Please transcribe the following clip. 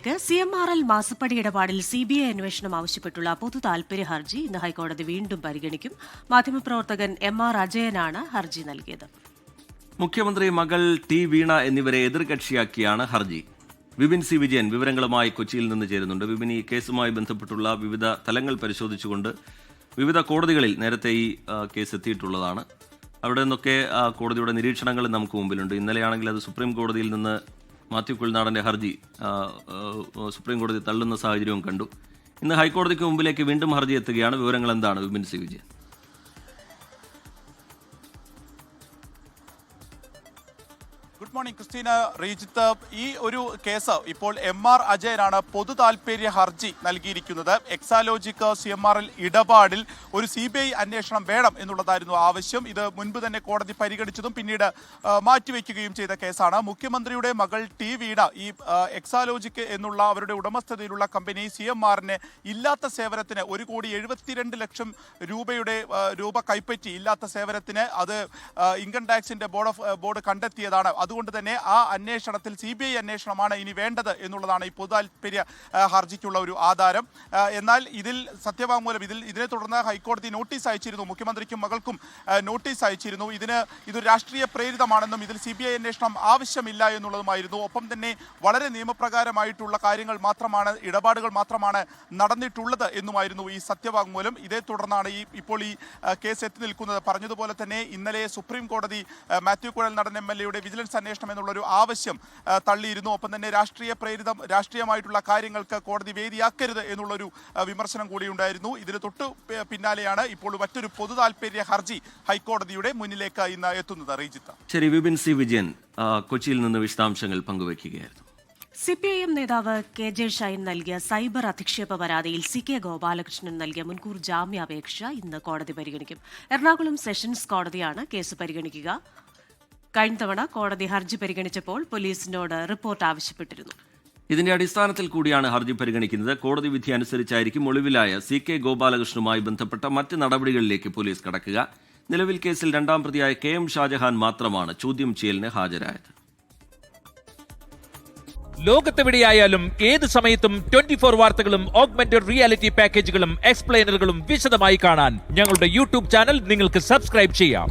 CMRL മാസപ്പടി ഇടപാടിൽ CBI അന്വേഷണം ആവശ്യപ്പെട്ടുള്ള പൊതു താൽപര്യ ഹർജി ഇന്ന് ഹൈക്കോടതി വീണ്ടും പരിഗണിക്കും. മാധ്യമപ്രവർത്തകൻ MR അജയനാണ് ഹർജി നൽകിയത്. മുഖ്യമന്ത്രി മകൾ ടി വീണ എന്നിവരെ എതിർകക്ഷിയാക്കിയാണ് ഹർജി. വിപിൻ സി വിജയൻ വിവരങ്ങളുമായി കൊച്ചിയിൽ നിന്ന് ചേരുന്നുണ്ട്. വിപിൻ, ഈ കേസുമായി ബന്ധപ്പെട്ടുള്ള വിവിധ തലങ്ങൾ പരിശോധിച്ചുകൊണ്ട് വിവിധ കോടതികളിൽ നേരത്തെ ഈ കേസ് എത്തിയിട്ടുള്ളതാണ്. അവിടെ നിന്നൊക്കെ കോടതിയുടെ നിരീക്ഷണങ്ങൾ നമുക്ക് മുമ്പിലുണ്ട്. ഇന്നലെയാണെങ്കിൽ അത് സുപ്രീം കോടതിയിൽ നിന്ന് മാത്യു കുഴൽനാടൻ്റെ ഹർജി സുപ്രീം കോടതി തള്ളുന്ന സാഹചര്യവും കണ്ടു. ഇന്ന് ഹൈക്കോടതിക്ക് മുമ്പിലേക്ക് വീണ്ടും ഹർജി എത്തുകയാണ്. വിവരങ്ങൾ എന്താണ് Vipin C Vijayan? Good morning Christina, Rejith. ഈ ഒരു കേസ് ഇപ്പോൾ MR അജയനാണ് പൊതു താൽപര്യ ഹർജി നൽകിയിരിക്കുന്നത്. എക്സാലോജിക് CMRL ഇടപാടിൽ ഒരു CBI അന്വേഷണം വേണം എന്നുള്ളതായിരുന്നു ആവശ്യം. ഇത് മുൻപ് തന്നെ കോടതി പരിഗണിച്ചതും പിന്നീട് മാറ്റിവെക്കുകയും ചെയ്ത കേസാണ്. മുഖ്യമന്ത്രിയുടെ മകൾ ടി വീണ ഈ എക്സാലോജിക് എന്നുള്ള അവരുടെ ഉടമസ്ഥതയിലുള്ള കമ്പനി CMRന് ഇല്ലാത്ത സേവനത്തിന് 1,72,00,000 രൂപ കൈപ്പറ്റി ഇല്ലാത്ത സേവനത്തിന് അത് ഇൻകം ടാക്സിന്റെ ബോർഡ് കണ്ടെത്തിയതാണ്. അതുകൊണ്ട് തന്നെ ആ അന്വേഷണത്തിൽ CBI അന്വേഷണമാണ് ഇനി വേണ്ടത് എന്നുള്ളതാണ് ഈ പൊതു താൽപര്യ ഹർജിക്കുള്ള ഒരു ആധാരം. എന്നാൽ ഇതിൽ സത്യവാങ്മൂലം ഇതിനെ തുടർന്ന് ഹൈക്കോടതി നോട്ടീസ് അയച്ചിരുന്നു. മുഖ്യമന്ത്രിക്കും മകൾക്കും നോട്ടീസ് അയച്ചിരുന്നു. ഇതൊരു രാഷ്ട്രീയ പ്രേരിതമാണെന്നും ഇതിൽ CBI അന്വേഷണം ആവശ്യമില്ല എന്നുള്ളതുമായിരുന്നു. ഒപ്പം തന്നെ വളരെ നിയമപ്രകാരമായിട്ടുള്ള ഇടപാടുകൾ മാത്രമാണ് നടന്നിട്ടുള്ളത് എന്നുമായിരുന്നു ഈ സത്യവാങ്മൂലം. ഇതേ തുടർന്നാണ് ഇപ്പോൾ ഈ കേസ് എത്തി നിൽക്കുന്നത്. പറഞ്ഞതുപോലെ തന്നെ ഇന്നലെ സുപ്രീം കോടതി മാത്യു കുഴൽനാടൻ MLAയുടെ വിജിലൻസ് അന്വേഷണം എന്നുള്ളൊരു ആവശ്യം തള്ളിയിരുന്നു. ഒപ്പം തന്നെ രാഷ്ട്രീയമായിട്ടുള്ള കാര്യങ്ങൾക്ക് കോടതി വേദിയാക്കരുത് എന്നുള്ളൊരു വിമർശനം കൂടി ഉണ്ടായിരുന്നു. ഇതിന് തൊട്ടു പിന്നാലെയാണ് ഇപ്പോൾ മറ്റൊരു പൊതു താൽപര്യ ഹർജി ഹൈക്കോടതിയുടെ മുന്നിലേക്ക് ഇന്ന് എത്തുന്നത്. റീജിത്ത്. ശരി, വിപിൻ സി വിജയൻ കൊച്ചിയിൽ നിന്ന് വിശദാംശങ്ങൾ പങ്കുവയ്ക്കുകയായിരുന്നു. CPIM നേതാവ് KJ ഷൈൻ നൽകിയ സൈബർ അധിക്ഷേപ പരാതിയിൽ CK ഗോപാലകൃഷ്ണൻ നൽകിയ മുൻകൂർ ജാമ്യാപേക്ഷ ഇന്ന് കോടതി പരിഗണിക്കും. എറണാകുളം സെഷൻസ് കോടതിയാണ് കേസ് പരിഗണിക്കുക. കഴിഞ്ഞ തവണ കോടതി ഹർജി പരിഗണിച്ചപ്പോൾ പോലീസിനോട് റിപ്പോർട്ട് ആവശ്യപ്പെട്ടിരുന്നു. ഇതിന്റെ അടിസ്ഥാനത്തിൽ കൂടിയാണ് ഹർജി പരിഗണിക്കുന്നത്. കോടതി വിധി അനുസരിച്ചായിരിക്കും ഒളിവിലായ CK ഗോപാലകൃഷ്ണനുമായി ബന്ധപ്പെട്ട മറ്റ് നടപടികളിലേക്ക് പോലീസ് കടക്കുക. നിലവിൽ കേസിൽ രണ്ടാം പ്രതിയായ KM ഷാജഹാൻ മാത്രമാണ് ചോദ്യം ചെയ്യലിന് ഹാജരായത്. ലോകത്തെവിടെയായാലും ഏത് സമയത്തും 24 വാർത്തകളും ഓഗ്മെന്റഡ് റിയാലിറ്റി പാക്കേജുകളും എക്സ്പ്ലെയിനറുകളും വിശദമായി കാണാൻ ഞങ്ങളുടെ YouTube ചാനൽ നിങ്ങൾക്ക് സബ്സ്ക്രൈബ് ചെയ്യാം.